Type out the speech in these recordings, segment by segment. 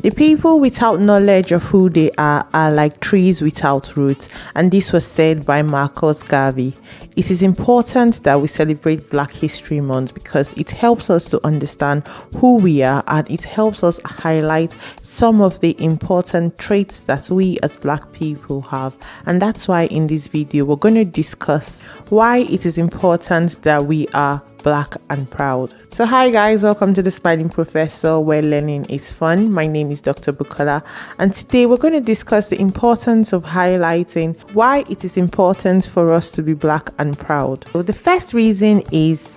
The people without knowledge of who they are like trees without roots, and this was said by Marcus Garvey. It is important that we celebrate Black History Month because it helps us to understand who we are, and it helps us highlight some of the important traits that we as Black people have. And that's why in this video we're going to discuss why it is important that we are Black and proud. So hi guys, welcome to the Smiling Professor, where learning is fun. My name is Dr. Bukola, and today we're going to discuss the importance of highlighting why it is important for us to be Black and proud. So the first reason is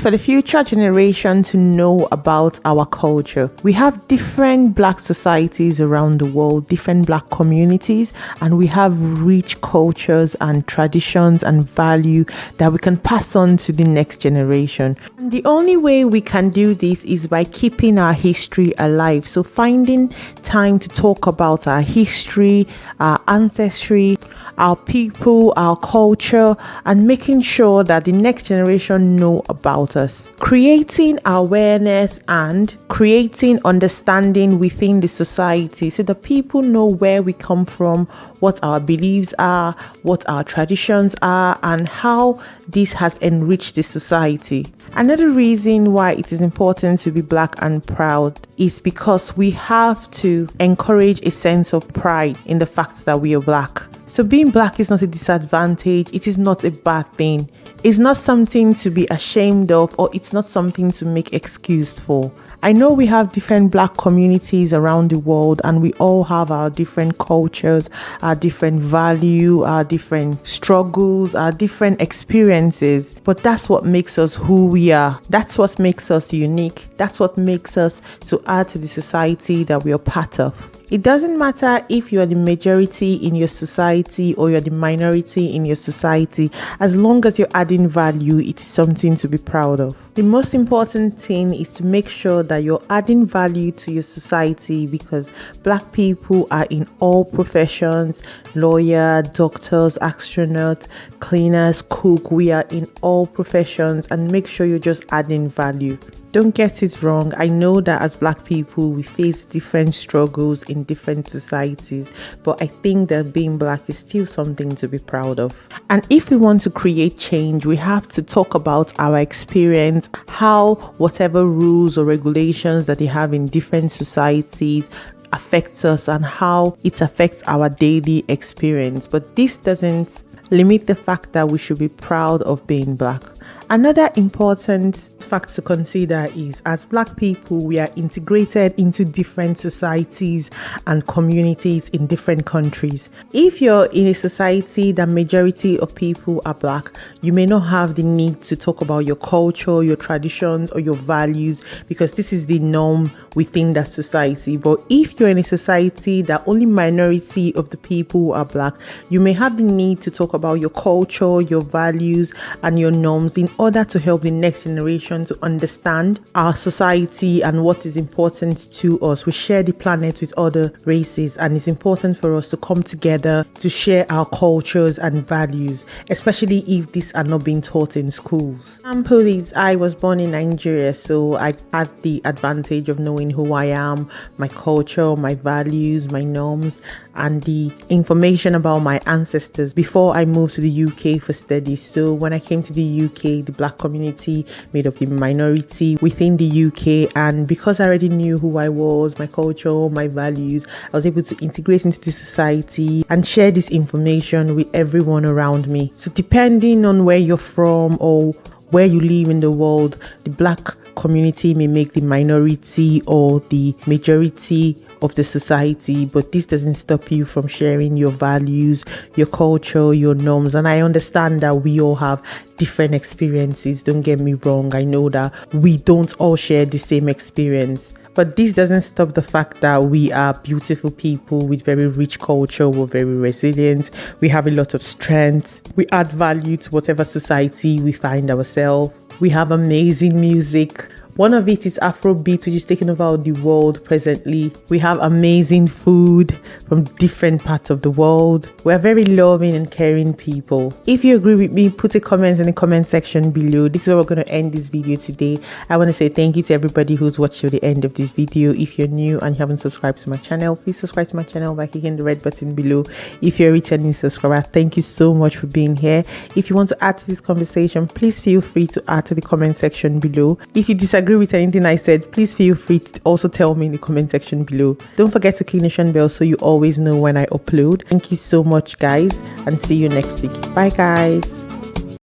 for the future generation to know about our culture. We have different Black societies around the world, different Black communities, and we have rich cultures and traditions and value that we can pass on to the next generation. And the only way we can do this is by keeping our history alive. So finding time to talk about our history, our ancestry, our people, our culture, and making sure that the next generation know about us. Creating awareness and creating understanding within the society so that people know where we come from, what our beliefs are, what our traditions are, and how this has enriched the society. Another reason why it is important to be Black and proud is because we have to encourage a sense of pride in the fact that we are Black. So being Black is not a disadvantage, it is not a bad thing. It's not something to be ashamed of, or it's not something to make excuse for. I know we have different Black communities around the world, and we all have our different cultures, our different value, our different struggles, our different experiences. But that's what makes us who we are. That's what makes us unique. That's what makes us to add to the society that we are part of. It doesn't matter if you're the majority in your society or you're the minority in your society. As long as you're adding value, it is something to be proud of. The most important thing is to make sure that you're adding value to your society, because Black people are in all professions: lawyer, doctors, astronauts, cleaners, cook. We are in all professions, and make sure you're just adding value. Don't get it wrong. I know that as Black people, we face different struggles in different societies, but I think that being Black is still something to be proud of. And if we want to create change, we have to talk about our experience, how whatever rules or regulations that they have in different societies affects us and how it affects our daily experience. But this doesn't limit the fact that we should be proud of being Black. Another important fact to consider is, as Black people, we are integrated into different societies and communities in different countries. If you're in a society that majority of people are Black, you may not have the need to talk about your culture, your traditions, or your values, because this is the norm within that society. But if you're in a society that only minority of the people are Black, you may have the need to talk about your culture, your values, and your norms in order to help the next generation to understand our society and what is important to us. We share the planet with other races, and it's important for us to come together to share our cultures and values, especially if these are not being taught in schools. Example is, I was born in Nigeria, so I had the advantage of knowing who I am, my culture, my values, my norms, and the information about my ancestors before I moved to the UK for studies. So when I came to the UK, the Black community made up the minority within the UK, and because I already knew who I was, my culture, my values, I was able to integrate into the society and share this information with everyone around me. So depending on where you're from or where you live in the world, the Black community may make the minority or the majority of the society, but this doesn't stop you from sharing your values, your culture, your norms. And I understand that we all have different experiences. Don't get me wrong. I know that we don't all share the same experience. But this doesn't stop the fact that we are beautiful people with very rich culture. We're very resilient. We have a lot of strengths. We add value to whatever society we find ourselves. We have amazing music. One of it is Afrobeat, which is taking over the world presently. We have amazing food from different parts of the world. We're very loving and caring people. If you agree with me, put a comment in the comment section below. This is where we're going to end this video today. I want to say thank you to everybody who's watched till the end of this video. If you're new and you haven't subscribed to my channel, please subscribe to my channel by clicking the red button below. If you're a returning subscriber, thank you so much for being here. If you want to add to this conversation, please feel free to add to the comment section below. If you disagree with anything I said, please feel free to also tell me in the comment section below. Don't forget to click the notification bell so you always know when I upload. Thank you so much, guys, and see you next week. Bye, guys.